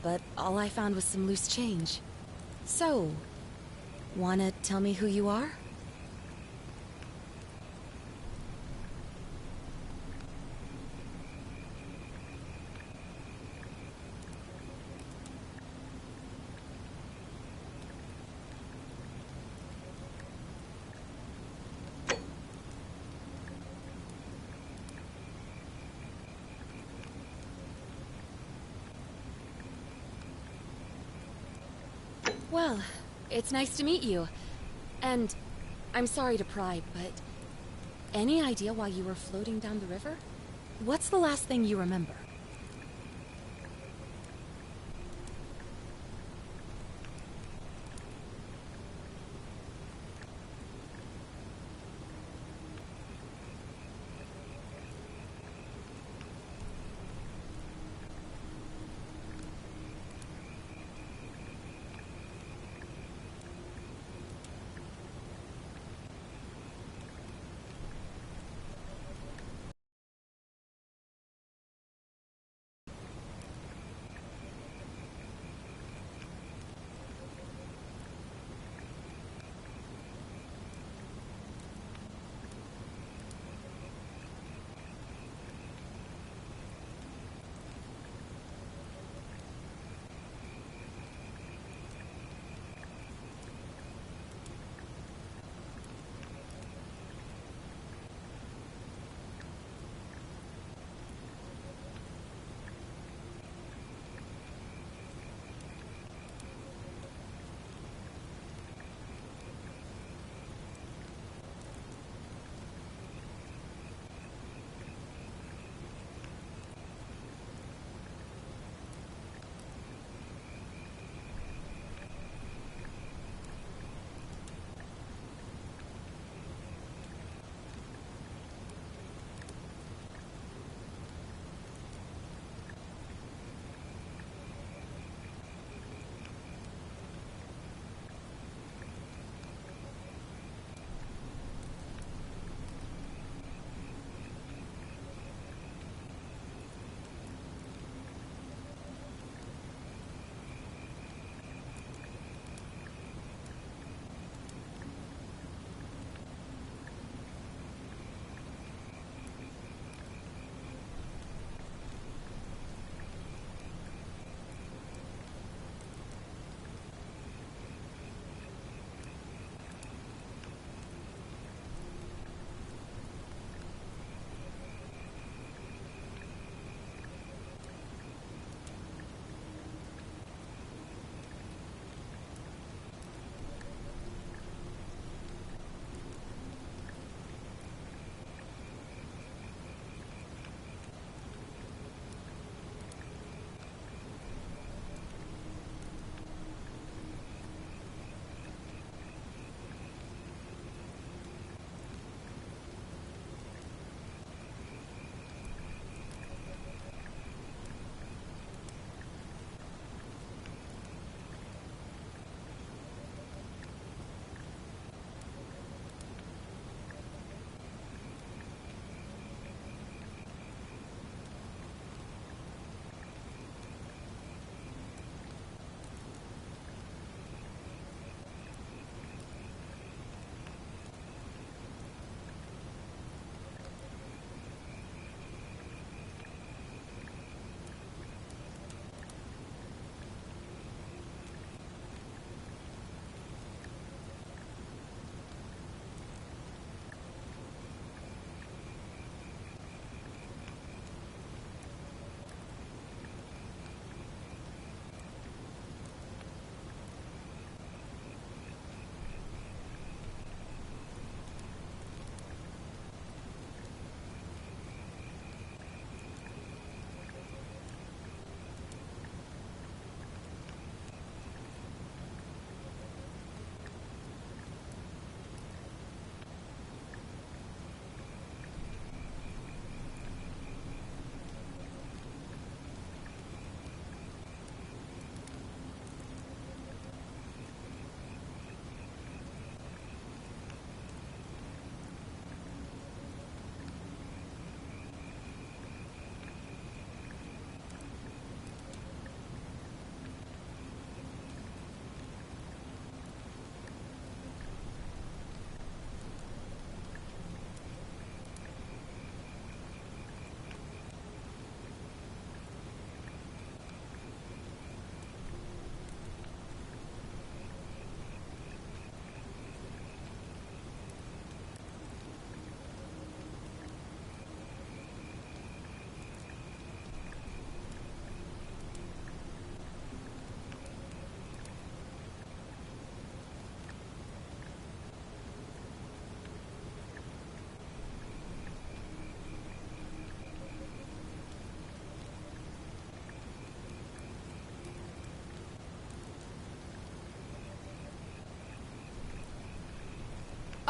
but all I found was some loose change. So, wanna tell me who you are? Well, it's nice to meet you. And I'm sorry to pry, but any idea why you were floating down the river? What's the last thing you remember?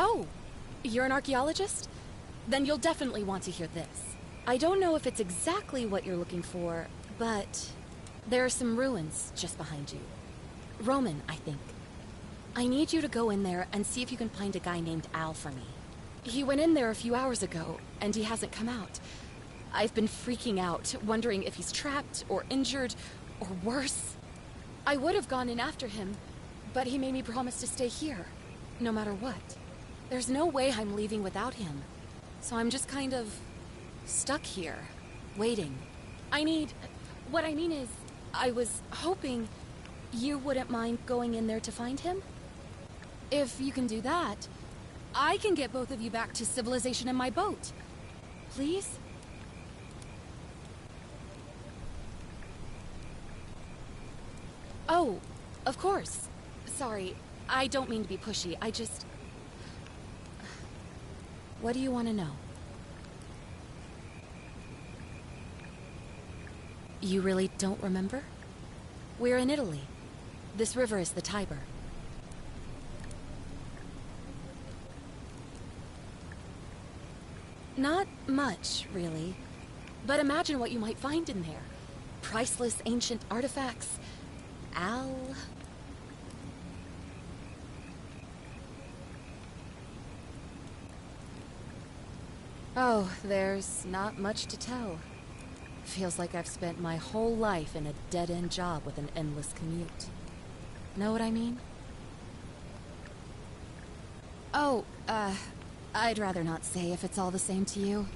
Oh, you're an archaeologist? Then you'll definitely want to hear this. I don't know if it's exactly what you're looking for, but there are some ruins just behind you. Roman, I think. I need you to go in there and see if you can find a guy named Al for me. He went in there a few hours ago, and he hasn't come out. I've been freaking out, wondering if he's trapped, or injured, or worse. I would have gone in after him, but he made me promise to stay here, no matter what. There's no way I'm leaving without him, so I'm just kind of stuck here, waiting. What I mean is, I was hoping you wouldn't mind going in there to find him? If you can do that, I can get both of you back to civilization in my boat. Please? Oh, of course. Sorry, I don't mean to be pushy, I just... What do you want to know? You really don't remember? We're in Italy. This river is the Tiber. Not much, really. But imagine what you might find in there. Priceless ancient artifacts. Al... Oh, there's not much to tell. Feels like I've spent my whole life in a dead-end job with an endless commute. Know what I mean? Oh, I'd rather not say if it's all the same to you.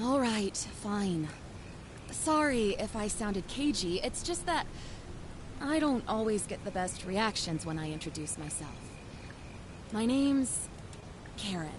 All right, fine. Sorry if I sounded cagey, it's just that I don't always get the best reactions when I introduce myself. My name's Karen.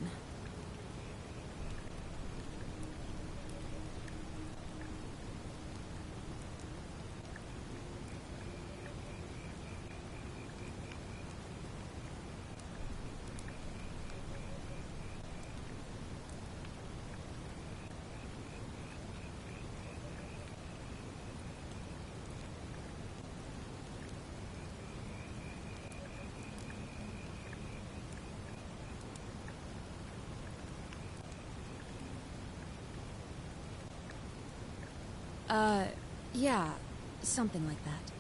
Yeah, something like that.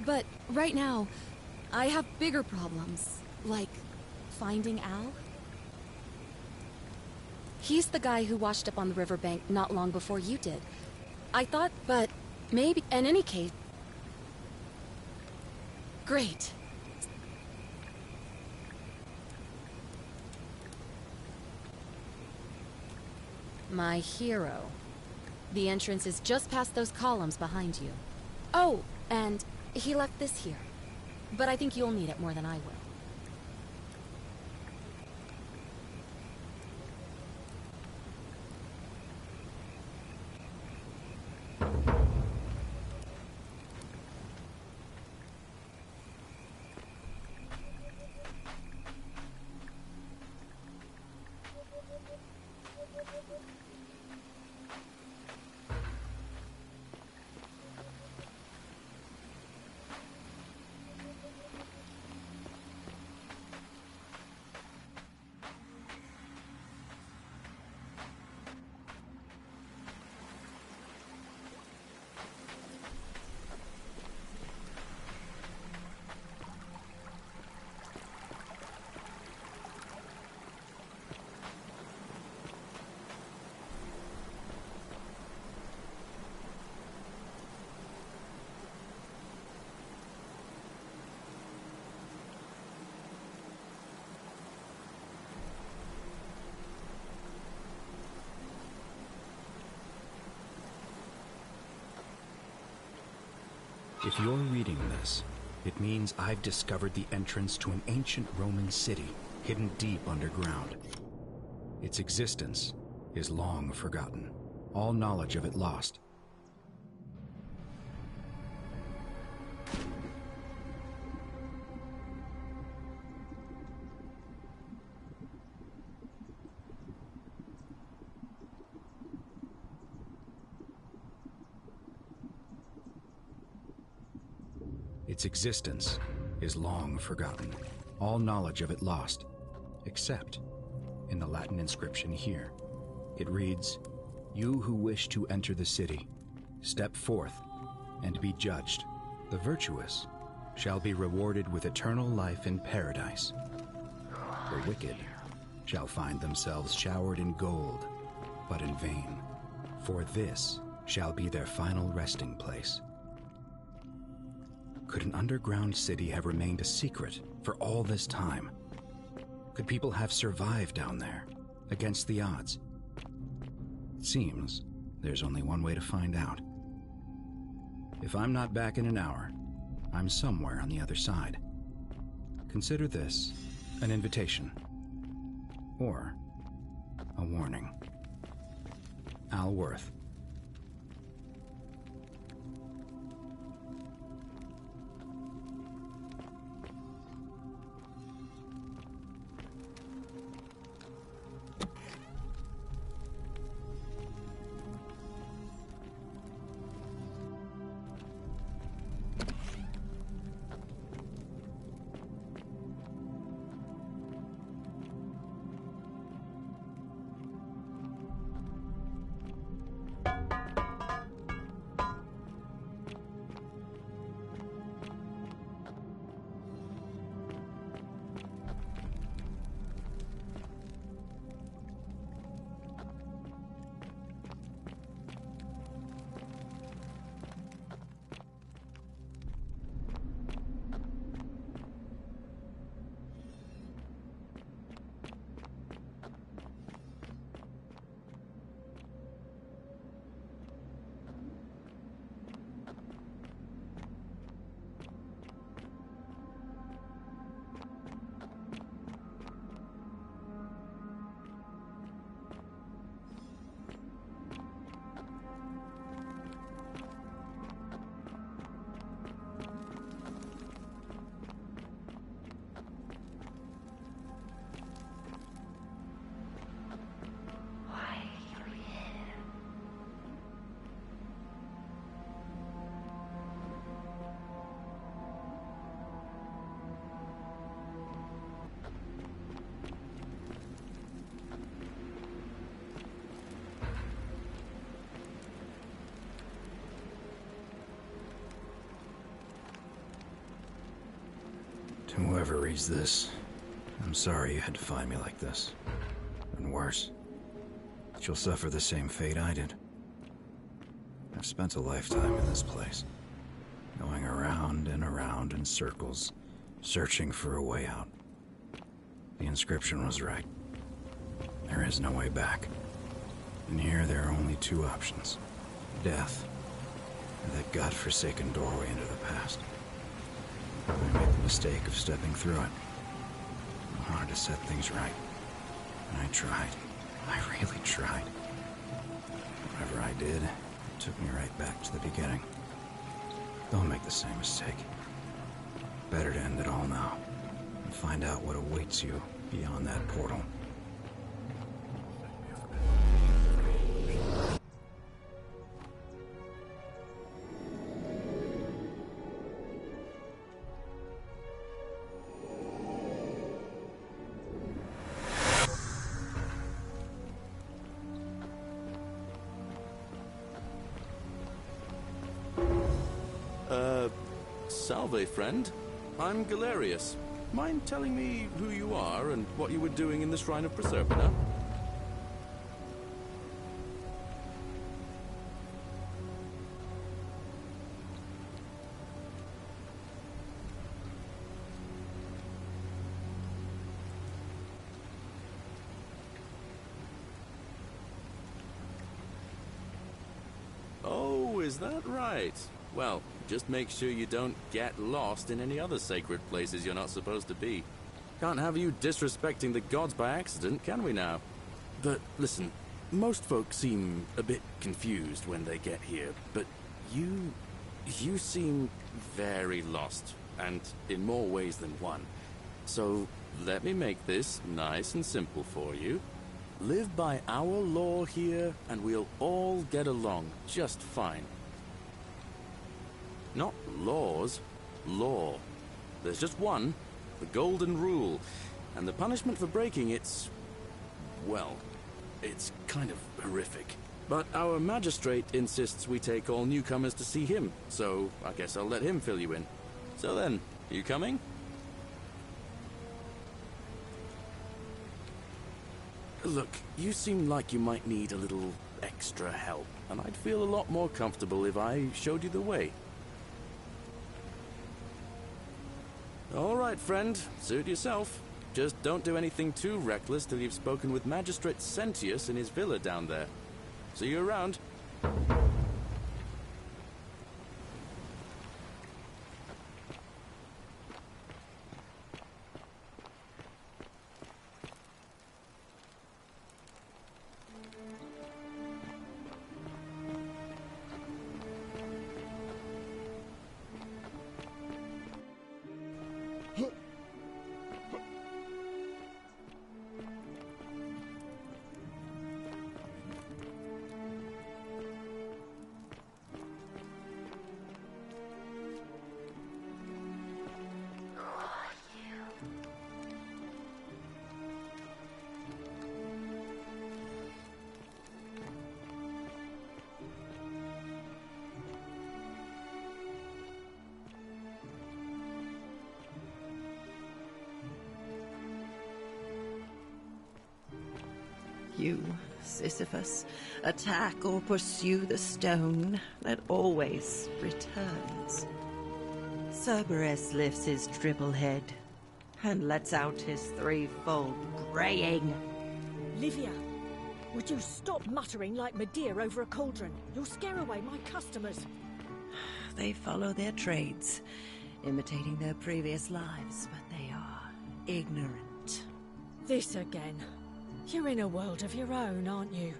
But right now, I have bigger problems, like finding Al. He's the guy who washed up on the riverbank not long before you did. I thought, but maybe, in any case... Great. My hero. The entrance is just past those columns behind you. Oh, and he left this here. But I think you'll need it more than I will. If you're reading this, it means I've discovered the entrance to an ancient Roman city hidden deep underground. Its existence is long forgotten, all knowledge of it lost. Its existence is long forgotten, all knowledge of it lost, except in the Latin inscription here. It reads, "You who wish to enter the city, step forth and be judged. The virtuous shall be rewarded with eternal life in paradise. The wicked shall find themselves showered in gold, but in vain, for this shall be their final resting place." Could an underground city have remained a secret for all this time? Could people have survived down there, against the odds? It seems there's only one way to find out. If I'm not back in an hour, I'm somewhere on the other side. Consider this an invitation, or a warning. Al Worth. To whoever reads this, I'm sorry you had to find me like this. And worse, you'll suffer the same fate I did. I've spent a lifetime in this place, going around and around in circles, searching for a way out. The inscription was right. There is no way back. And here there are only two options: death, and that godforsaken doorway into the past. I made the mistake of stepping through it. I wanted to set things right. And I tried. I really tried. Whatever I did, it took me right back to the beginning. Don't make the same mistake. Better to end it all now, and find out what awaits you beyond that portal. Salve, friend. I'm Galerius. Mind telling me who you are and what you were doing in the Shrine of Proserpina? Oh, is that right? Well, just make sure you don't get lost in any other sacred places you're not supposed to be. Can't have you disrespecting the gods by accident, can we now? But listen, most folks seem a bit confused when they get here, but you seem very lost, and in more ways than one. So let me make this nice and simple for you. Live by our law here, and we'll all get along just fine. Not laws, law. There's just one, the Golden Rule, and the punishment for breaking it's... well, it's kind of horrific. But our magistrate insists we take all newcomers to see him, so I guess I'll let him fill you in. So then, you coming? Look, you seem like you might need a little extra help, and I'd feel a lot more comfortable if I showed you the way. All right, friend, suit yourself. Just don't do anything too reckless till you've spoken with Magistrate Sentius in his villa down there. See you around. You, Sisyphus, attack or pursue the stone that always returns. Cerberus lifts his triple head and lets out his threefold braying. Livia, would you stop muttering like Medea over a cauldron? You'll scare away my customers. They follow their trades, imitating their previous lives, but they are ignorant. This again. You're in a world of your own, aren't you?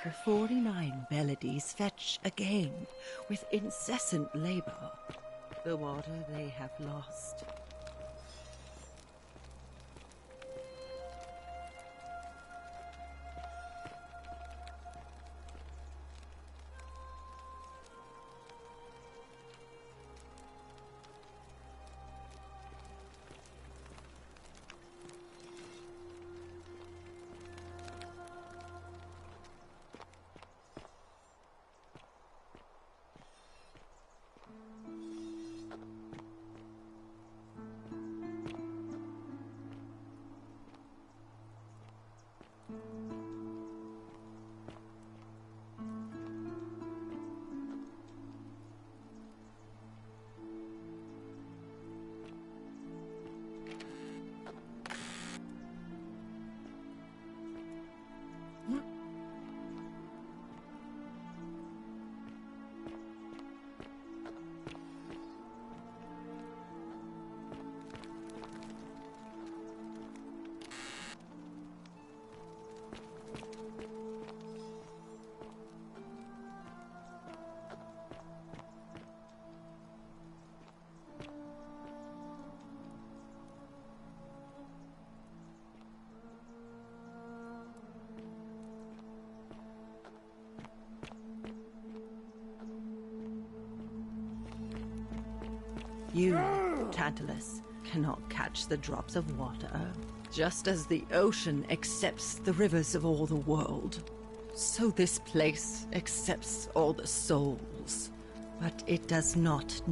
For 49 Beladies fetch again, with incessant labour, the water they have lost. You, Tantalus, cannot catch the drops of water. Just as the ocean accepts the rivers of all the world, so this place accepts all the souls. But it does not.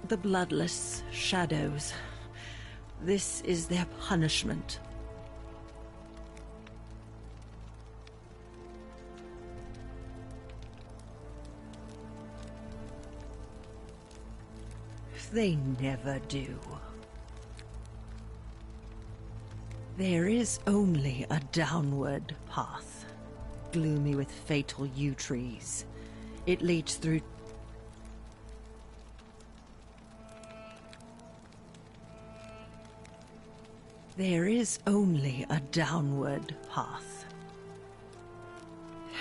The bloodless shadows. This is their punishment. They never do. There is only a downward path, gloomy with fatal yew trees. It leads through. There is only a downward path.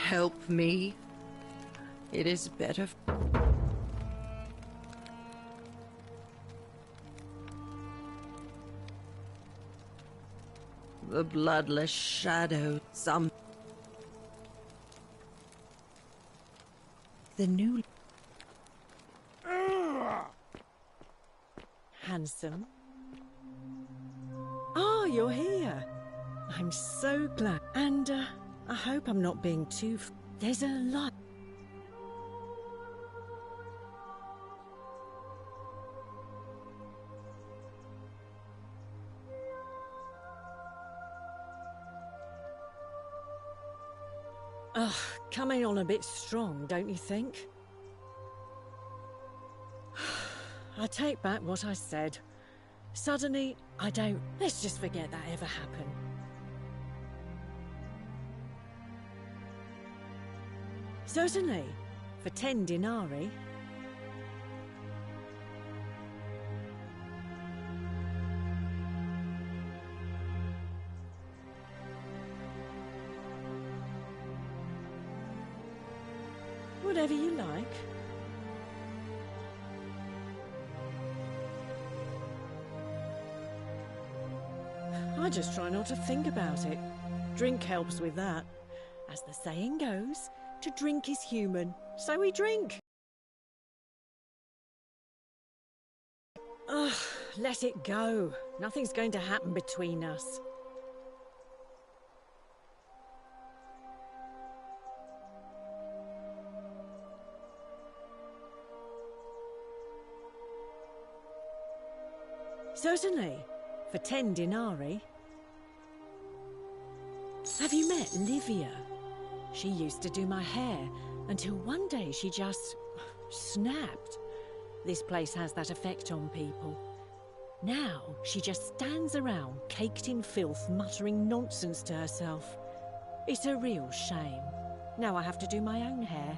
Help me. It is better. The bloodless shadow, the new. Handsome. Oh, you're here. I'm so glad. And, I hope I'm not being too... There's a lot... Ugh, coming on a bit strong, don't you think? I take back what I said. Suddenly, I don't... Let's just forget that ever happened. Certainly. For 10 denarii. Whatever you like. I just try not to think about it. Drink helps with that. As the saying goes, to drink is human, so we drink. Ugh, let it go. Nothing's going to happen between us. Certainly, for 10 denarii. Have you met Livia? She used to do my hair, until one day she just snapped. This place has that effect on people. Now, she just stands around, caked in filth, muttering nonsense to herself. It's a real shame. Now I have to do my own hair.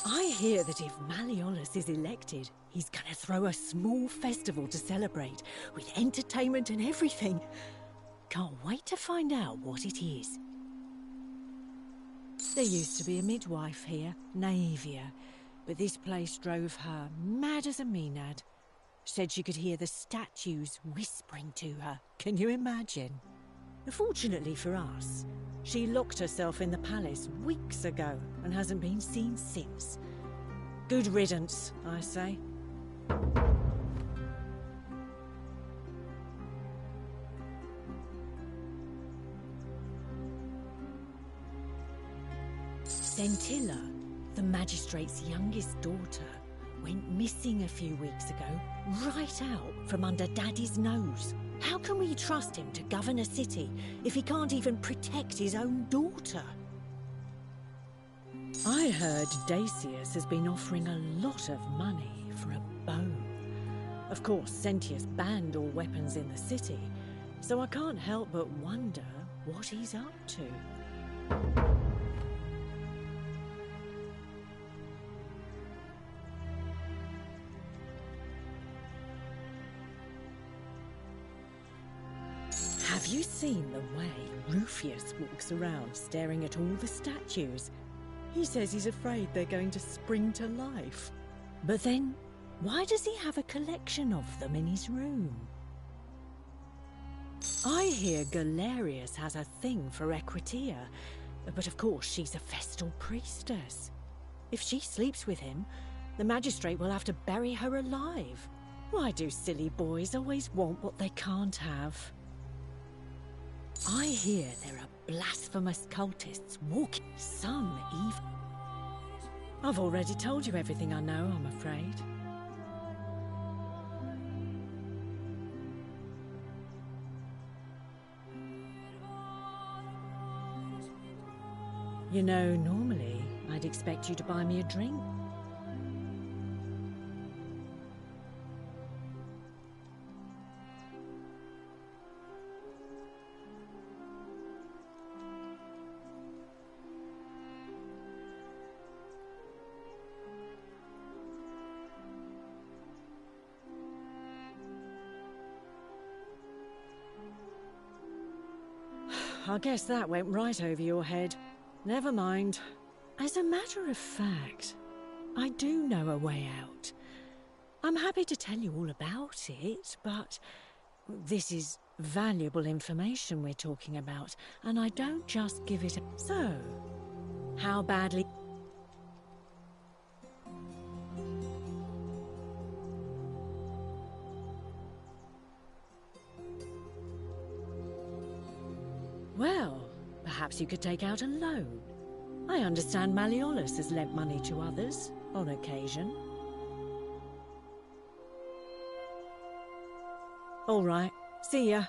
I hear that if Malleolus is elected, he's gonna throw a small festival to celebrate, with entertainment and everything. Can't wait to find out what it is. There used to be a midwife here, Naevia, but this place drove her mad as a Maenad. Said she could hear the statues whispering to her. Can you imagine? Fortunately for us, she locked herself in the palace weeks ago and hasn't been seen since. Good riddance, I say. Centilla, the magistrate's youngest daughter, went missing a few weeks ago, right out from under Daddy's nose. How can we trust him to govern a city if he can't even protect his own daughter? I heard Dacius has been offering a lot of money for a bow. Of course, Sentius banned all weapons in the city, so I can't help but wonder what he's up to. Have you seen the way Rufius walks around staring at all the statues? He says he's afraid they're going to spring to life. But then, why does he have a collection of them in his room? I hear Galerius has a thing for Equitia, but of course she's a Vestal priestess. If she sleeps with him, the magistrate will have to bury her alive. Why do silly boys always want what they can't have? I hear there are blasphemous cultists walking some evil. I've already told you everything I know, I'm afraid. You know, normally I'd expect you to buy me a drink. I guess that went right over your head. Never mind. As a matter of fact, I do know a way out. I'm happy to tell you all about it, but this is valuable information we're talking about, and I don't just give it a... So, how badly... Well, perhaps you could take out a loan. I understand Malleolus has lent money to others, on occasion. All right, see ya.